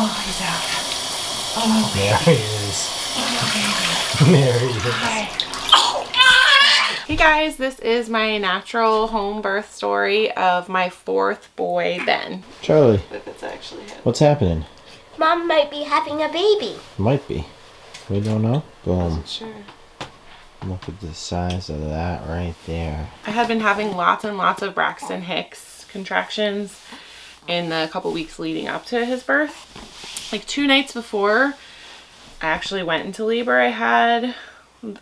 Oh, he's out. Oh, there he is. There he is. Hey guys, this is my natural home birth story of my 4th boy, Ben. Charlie, If it's actually him. what's happening? Mom might be having a baby. Might be. We don't know. Boom. Sure. Look at the size of that right there. I had been having lots and lots of Braxton Hicks contractions in the couple weeks leading up to his birth. Like 2 nights before I actually went into labor, I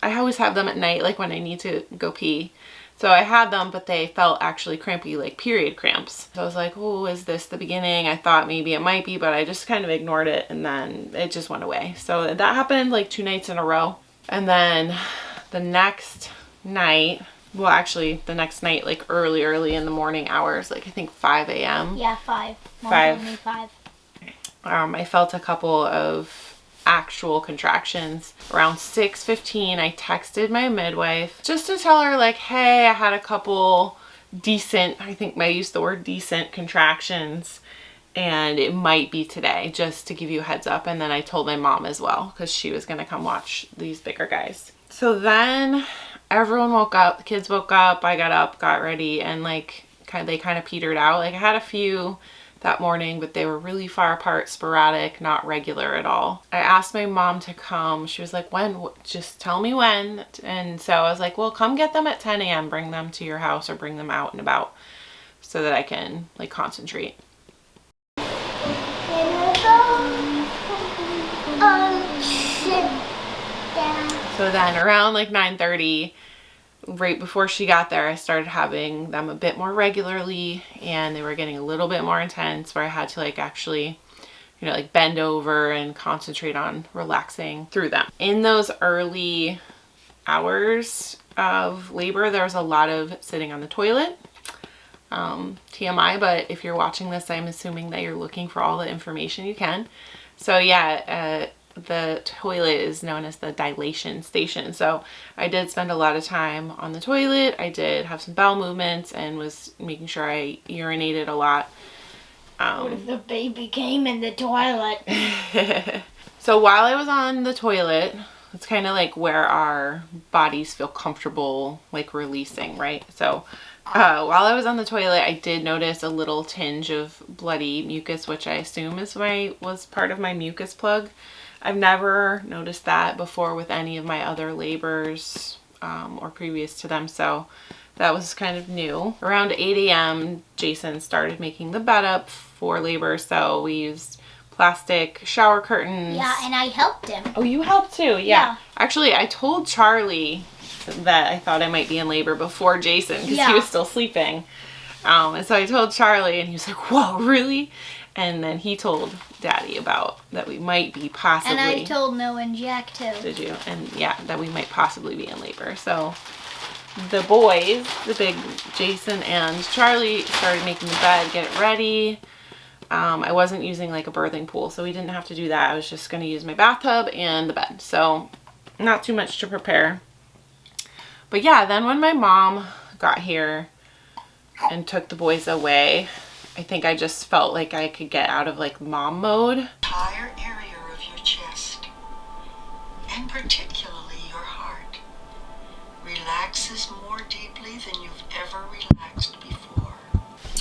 always have them at night, like when I need to go pee. So I had them, but they felt actually crampy, like period cramps. So I was like, oh, is this the beginning? I thought maybe it might be, but I just kind of ignored it, and then it just went away. So that happened like 2 nights in a row. And then the next night, well, actually the next night, like early in the morning hours, like I think 5 a.m. Yeah, 5. Mom 5. told me 5. I felt a couple of actual contractions. Around 6:15, I texted my midwife just to tell her like, hey, I had a couple decent, I think I used the word decent contractions, and it might be today, just to give you a heads up. And then I told my mom as well, because she was gonna come watch these bigger guys. So then everyone woke up, the kids woke up, I got up, got ready, and like they kind of petered out. Like I had a few that morning, but they were really far apart, sporadic, not regular at all. I asked my mom to come. She was like, when? Just tell me when. And so I was like, well, come get them at 10 a.m. Bring them to your house or bring them out and about so that I can like concentrate. So then around like 9:30, right before she got there, I started having them a bit more regularly, and they were getting a little bit more intense where I had to like actually, you know, like bend over and concentrate on relaxing through them. In those early hours of labor, there was a lot of sitting on the toilet. TMI, but if you're watching this, I'm assuming that you're looking for all the information you can. So yeah, the toilet is known as the dilation station. So I did spend a lot of time on the toilet. I did have some bowel movements and was making sure I urinated a lot. What if the baby came in the toilet? So while I was on the toilet, it's kind of like where our bodies feel comfortable like releasing, right? So while I was on the toilet, I did notice a little tinge of bloody mucus, which I assume was part of my mucus plug. I've never noticed that before with any of my other labors or previous to them, so that was kind of new. Around 8 a.m., Jason started making the bed up for labor, so we used plastic shower curtains. Yeah, and I helped him. Oh, you helped too? Yeah. Yeah. Actually, I told Charlie that I thought I might be in labor before Jason, because he was still sleeping. And so I told Charlie, and he was like, whoa, really? And then he told Daddy about that we might be possibly. And I told Noah and Jack too. Did you? And yeah, that we might possibly be in labor. So the boys, the big Jason and Charlie, started making the bed, get it ready. I wasn't using like a birthing pool, so we didn't have to do that. I was just going to use my bathtub and the bed. So not too much to prepare. But yeah, then when my mom got here and took the boys away, I think I just felt like I could get out of like mom mode. Entire area of your chest, and particularly your heart, relaxes more deeply than you've ever relaxed before.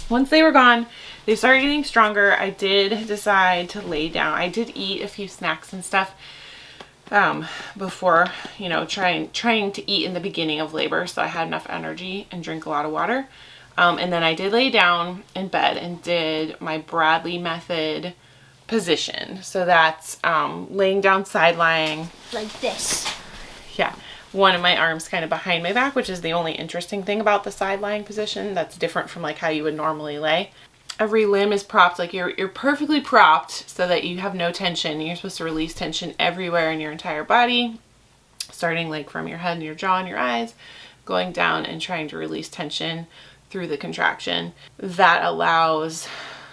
Once they were gone, they started getting stronger. I did decide to lay down. I did eat a few snacks and stuff before, you know, trying to eat in the beginning of labor, so I had enough energy and drink a lot of water. And then I did lay down in bed and did my Bradley method position. So that's laying down side lying. Like this. Yeah. One of my arms kind of behind my back, which is the only interesting thing about the side lying position. That's different from like how you would normally lay. Every limb is propped, like you're perfectly propped so that you have no tension. You're supposed to release tension everywhere in your entire body, starting like from your head and your jaw and your eyes, going down and trying to release tension through the contraction. That allows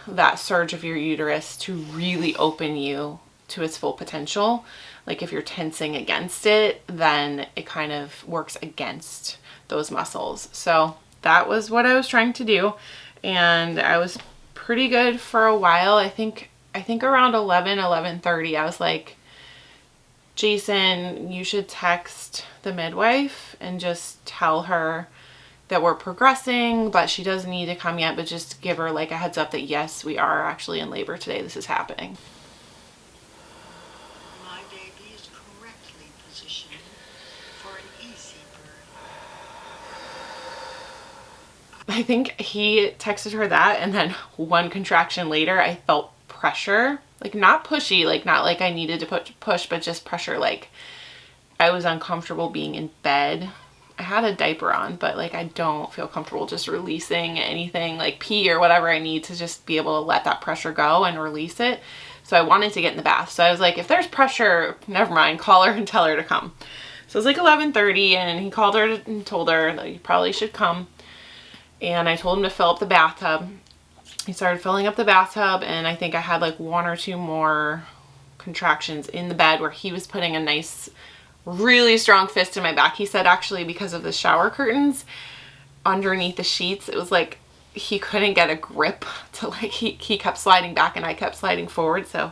that surge of your uterus to really open you to its full potential. Like if you're tensing against it, then it kind of works against those muscles. So that was what I was trying to do, and I was pretty good for a while. I think I think around 11:30, I was like, Jason, you should text the midwife and just tell her that we're progressing, but she doesn't need to come yet, but just give her like a heads up that yes, we are actually in labor today. This is happening. My baby is correctly positioned for an easy birth. I think he texted her that, and then one contraction later, I felt pressure, like not pushy, like not like I needed to push, but just pressure. Like I was uncomfortable being in bed. I had a diaper on, but like I don't feel comfortable just releasing anything like pee or whatever I need to just be able to let that pressure go and release it. So I wanted to get in the bath. So I was like, if there's pressure, never mind, call her and tell her to come. So it was like 11:30, and he called her and told her that you probably should come. And I told him to fill up the bathtub. He started filling up the bathtub, and I think I had like one or two more contractions in the bed where he was putting a nice, really strong fist in my back. He said actually because of the shower curtains underneath the sheets, it was like he couldn't get a grip to like, he kept sliding back and I kept sliding forward. So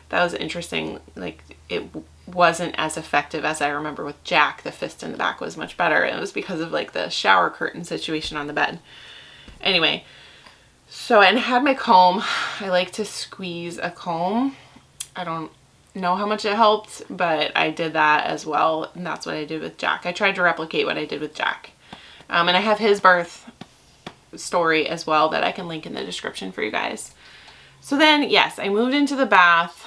that was interesting. Like it wasn't as effective as I remember with Jack. The fist in the back was much better. And it was because of like the shower curtain situation on the bed. Anyway, so I had my comb. I like to squeeze a comb. I don't know how much it helped, but I did that as well, and that's what I did with Jack. I tried to replicate what I did with Jack. And I have his birth story as well that I can link in the description for you guys. So then, yes, I moved into the bath.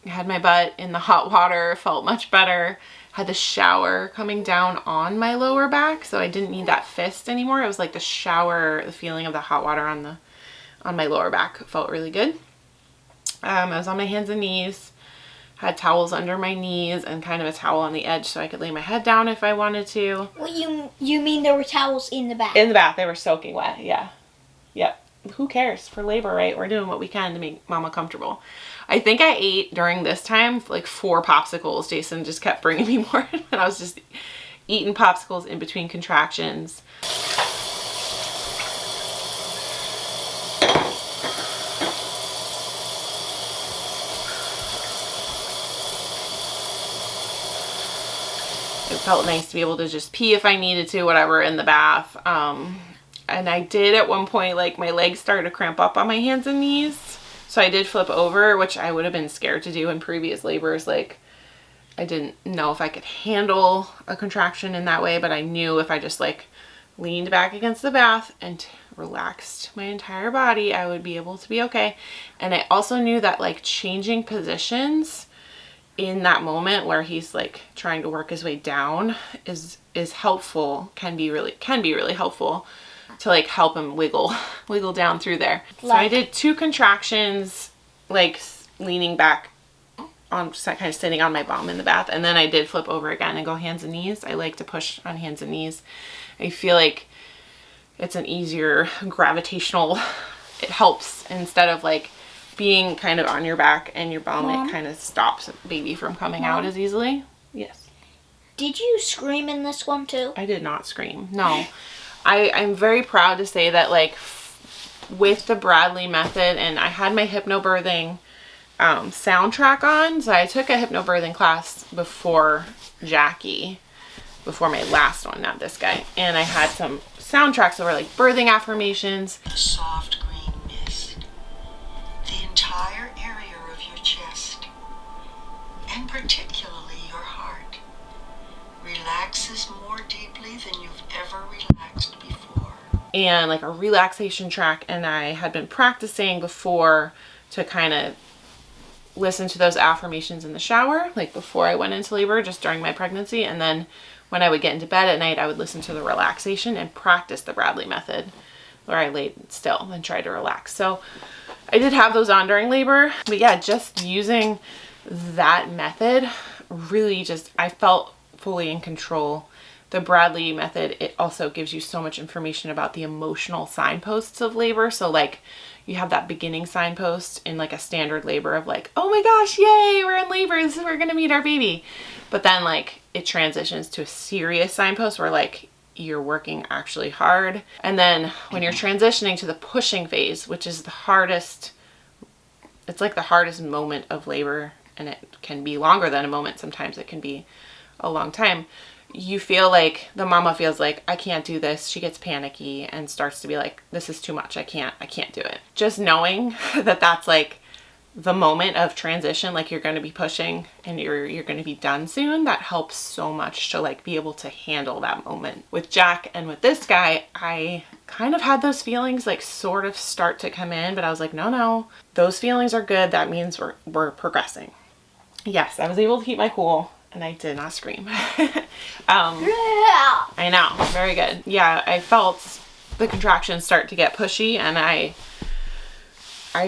I had my butt in the hot water, felt much better. Had the shower coming down on my lower back, so I didn't need that fist anymore. It was like the shower, the feeling of the hot water on my lower back felt really good. I was on my hands and knees, had towels under my knees and kind of a towel on the edge so I could lay my head down if I wanted to. What you mean there were towels in the bath? In the bath, they were soaking wet, yeah. Yep. Who cares? For labor, right? We're doing what we can to make mama comfortable. I think I ate during this time like 4 popsicles. Jason just kept bringing me more, and I was just eating popsicles in between contractions. It felt nice to be able to just pee if I needed to, whatever, in the bath. And I did at one point, like my legs started to cramp up on my hands and knees. So I did flip over, which I would have been scared to do in previous labors. Like I didn't know if I could handle a contraction in that way, but I knew if I just like leaned back against the bath and relaxed my entire body, I would be able to be okay. And I also knew that like changing positions in that moment where he's like trying to work his way down is helpful, can be really helpful to like help him wiggle down through there. So I did 2 contractions, like leaning back on, kind of sitting on my bum in the bath, and then I did flip over again and go hands and knees. I like to push on hands and knees. I feel like it's an easier gravitational, it helps instead of like being kind of on your back and your bum. Mom? It kind of stops baby from coming out as easily. Yes. Did you scream in this one too? I did not scream. No. I'm very proud to say that like with the Bradley method, and I had my hypnobirthing soundtrack on. So I took a hypnobirthing class before Jackie, before my last one, not this guy. And I had some soundtracks that were like birthing affirmations. The soft green mist, the entire area of your chest, and particularly your heart, relaxes more deeply than you've ever relaxed before. And like a relaxation track, and I had been practicing before to kind of listen to those affirmations in the shower, like before I went into labor, just during my pregnancy. And then when I would get into bed at night, I would listen to the relaxation and practice the Bradley method, where I laid still and tried to relax. So I did have those on during labor, but yeah, just using that method really just, I felt fully in control. The Bradley method, it also gives you so much information about the emotional signposts of labor. So like you have that beginning signpost in like a standard labor of like, oh my gosh, yay, we're in labor, we're gonna meet our baby. But then like it transitions to a serious signpost where like you're working actually hard. And then when you're transitioning to the pushing phase, which is the hardest it's like the hardest moment of labor, and it can be longer than a moment. Sometimes it can be a long time. You feel like the mama feels like, I can't do this. She gets panicky and starts to be like, this is too much. I can't do it. Just knowing that that's like the moment of transition, like you're going to be pushing and you're going to be done soon, that helps so much to like be able to handle that moment. With Jack and with this guy, I kind of had those feelings like sort of start to come in, but I was like, no, those feelings are good. That means we're progressing. Yes, I was able to keep my cool and I did not scream. I know, very good. Yeah, I felt the contractions start to get pushy, and I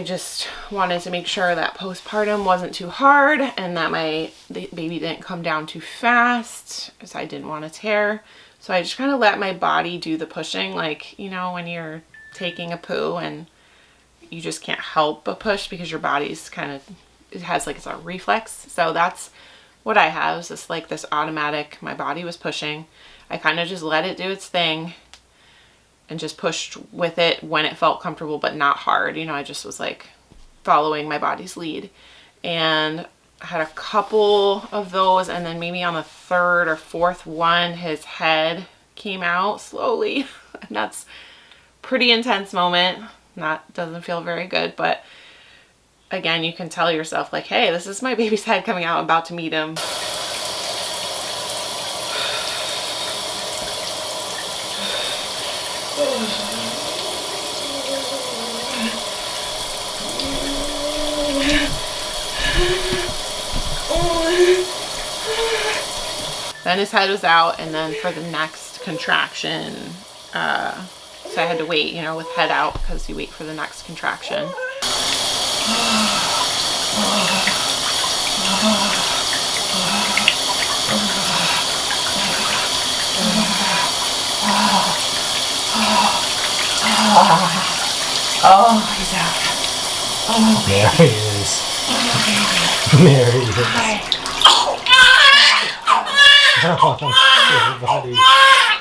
just wanted to make sure that postpartum wasn't too hard and that the baby didn't come down too fast, because I didn't want to tear. So I just kind of let my body do the pushing, like, you know, when you're taking a poo and you just can't help but push because your body's kind of, it has like, it's a reflex. So that's what I have, is this like this automatic, my body was pushing. I kind of just let it do its thing and just pushed with it when it felt comfortable, but not hard. You know, I just was like following my body's lead. And I had a couple of those, and then maybe on the third or fourth one, his head came out slowly. And that's pretty intense moment. Doesn't feel very good, but again, you can tell yourself like, hey, this is my baby's head coming out. I'm about to meet him. Then his head was out, and then for the next contraction, so I had to wait, you know, with head out, because you wait for the next contraction. Oh, he's out. Oh, there he is. There he is. Everybody,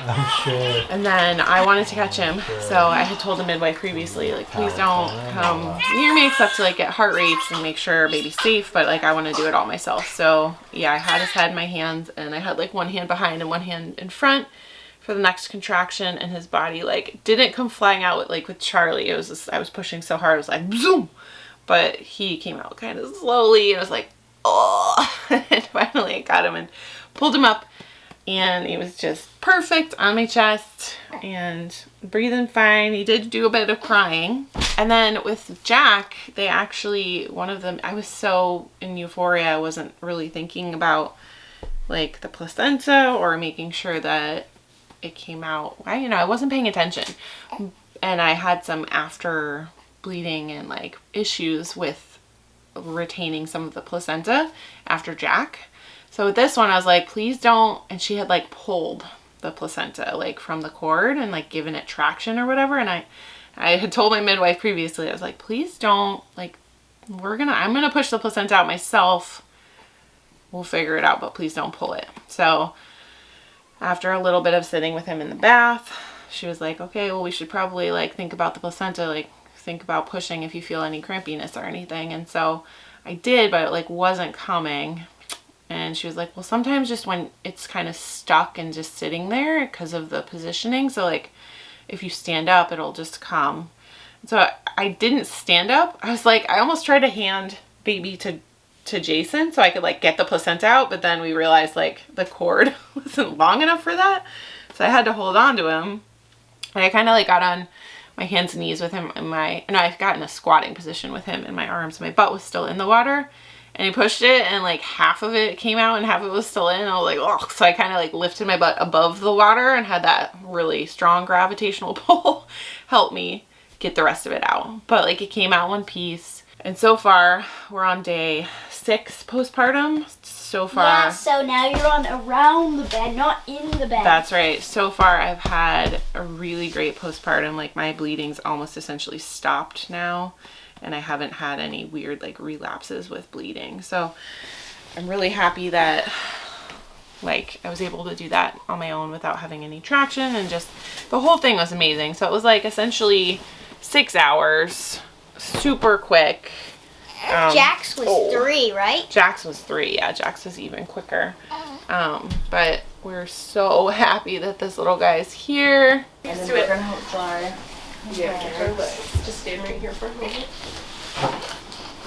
I'm sure. And then I wanted to catch him, so I had told the midwife previously, like, please don't come near me except to like get heart rates and make sure baby's safe, but like I want to do it all myself. So yeah, I had his head in my hands, and I had like one hand behind and one hand in front for the next contraction, and his body like didn't come flying out like with Charlie. It was just, I was pushing so hard, it was like zoom, but he came out kind of slowly, and I was like, oh. And finally I got him and pulled him up, and he was just perfect on my chest and breathing fine. He did do a bit of crying. And then with Jack, they actually, one of them, I was so in euphoria, I wasn't really thinking about like the placenta or making sure that it came out. I wasn't paying attention, and I had some after bleeding and like issues with retaining some of the placenta after Jack. So with this one, I was like, please don't. And she had like pulled the placenta like from the cord and like given it traction or whatever. And I had told my midwife previously, I was like, please don't, like, I'm gonna push the placenta out myself. We'll figure it out, but please don't pull it. So after a little bit of sitting with him in the bath, she was like, okay, well, we should probably like think about the placenta, like think about pushing if you feel any crampiness or anything. And so I did, but it like wasn't coming. And she was like, well, sometimes just when it's kind of stuck and just sitting there because of the positioning. So like if you stand up, it'll just come. So I didn't stand up. I was like, I almost tried to hand baby to Jason so I could like get the placenta out. But then we realized like the cord wasn't long enough for that. So I had to hold on to him. And I kind of like got on my hands and knees with him in I got in a squatting position with him in my arms. My butt was still in the water. And he pushed it, and like half of it came out and half of it was still in. And I was like, oh, so I kind of like lifted my butt above the water and had that really strong gravitational pull help me get the rest of it out. But like it came out one piece. And so far we're on day 6 postpartum. So far. Yeah, so now you're on around the bed, not in the bed. That's right. So far I've had a really great postpartum. Like my bleeding's almost essentially stopped now. And I haven't had any weird like relapses with bleeding. So I'm really happy that like I was able to do that on my own without having any traction, and just the whole thing was amazing. So it was like essentially 6 hours, super quick. Jax was 3, right? Jax was 3. Yeah, Jax was even quicker. But we're so happy that this little guy is here. And then we're gonna help dry. Yeah, get her legs. Just stand right here for a moment.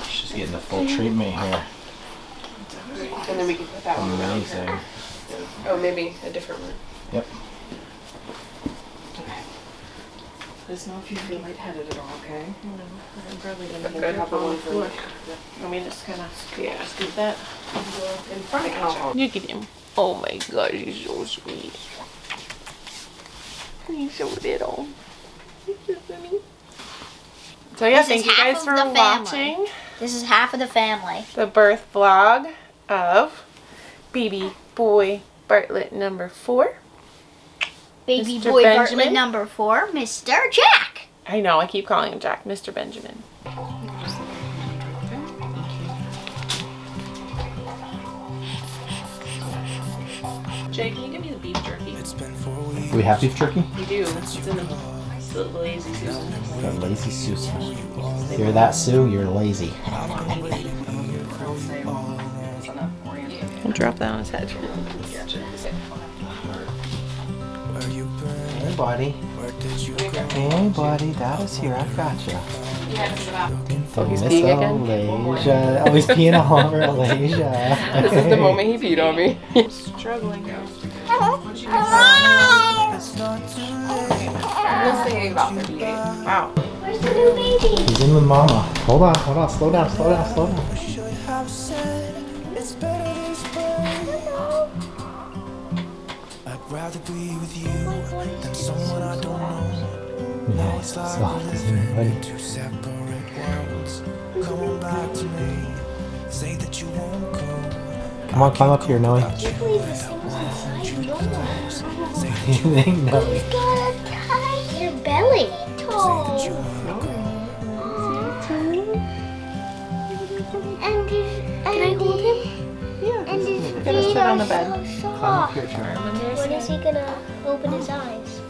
She's getting the full treatment here. And then we can put that one around Amazing. her. Oh, maybe a different one. Yep. Let us know if you feel lightheaded at all, okay? I'm probably gonna Good. get a couple On the ones. floor. Let me just kind of Scoot that in front of you. look at him. Oh my gosh, he's so sweet. He's so little. So yeah, This is thank you half guys of for the family. watching This is half of the family. the birth vlog of baby boy Bartlett number 4. Baby Mr. boy Benjamin? Bartlett number 4, Mr. Jack. I know, I keep calling him Jack, Mr. Benjamin. Jay, can you give me the beef jerky? Do we have beef jerky? We do. It's in the lazy Susan. Got lazy Susan. Hear that, Sue? You're lazy. I'll drop that on his head. Hey, buddy. Hey, buddy. Dad is here. I've got you. Oh, he's peeing again? Alasia. Oh, he's peeing all over Alasia. This is the moment he peed on me. Struggling now. We'll say about 38. Wow. Where's the new baby? He's in with Mama. Hold on. Slow down. I'd rather be with you than someone I don't know. No, it's soft, isn't it, buddy? Two separate worlds. Come on back to me. Say that you won't go. Come on, climb up here, Noe. I can't believe this thing was inside your nose. You think, Noe? You gotta tie your belly. And can I hold him? Yeah. And his feet gonna sit on the are bed. so Climb up soft. here, Charlie. When is he gonna open his eyes?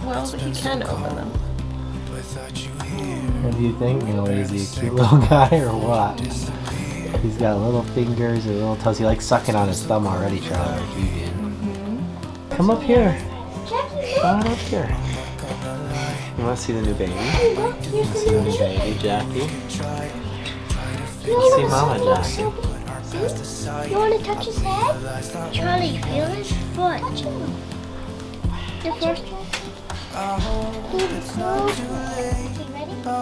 Well, he can open them. Without you here. What do you think, Noe? Is he a cute little guy or what? He's got little fingers or little toes. He likes sucking on his thumb already, Charlie, like you did. Come up here. Come on up here. You want to see the new baby? You want to see the new baby, Jackie? See Mama, Jackie. You want to touch his head? Charlie, feel his foot. The first one. He's so ready?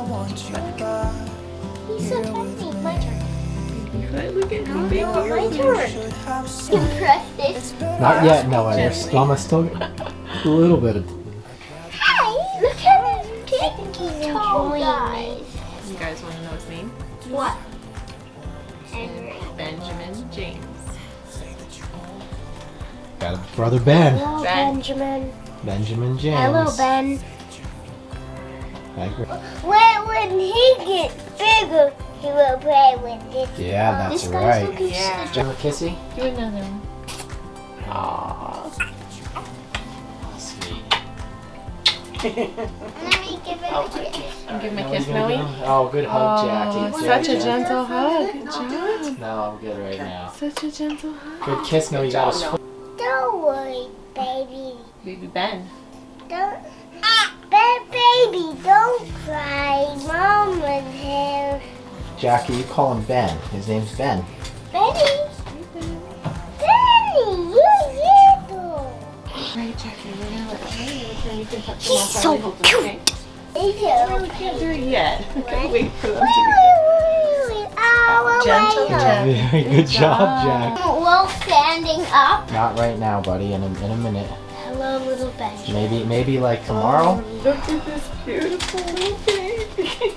He's so tiny. My turn. Look at him. No, my turn. You press this. Not yet, Noah. There's Mama's still a little bit of. Hi, look at this pinky toe, guys. You guys want to know his name? What? Henry. Benjamin James. Got a brother Ben. Hello, Ben. Benjamin. Benjamin James. Hello, Ben. When he gets bigger, he will play with this. Yeah, that's This guy's right. looking Yeah. Do you want a kissy? Do another one. Aww. Sweet. Let me give it a kiss. Give him a kiss, Noe. Oh, good hug, Jackie. Oh, such a gentle hug. Good job. No, I'm good right now. Such a gentle hug. Good kiss, no, you got us. Don't worry, baby. Baby Ben. Don't. Baby, don't cry. Mama's here. Jackie, you call him Ben. His name's Ben. Benny. Benny, you're little. Right, Jackie, we're gonna let you can touch He's so cute. We can't do it yet. We gotta wait for them to Gentle, gentle. Very good job, Jack. Well, standing up. Not right now, buddy. In a minute. Hello, little Benjamin. Maybe like tomorrow. Look at this beautiful little baby.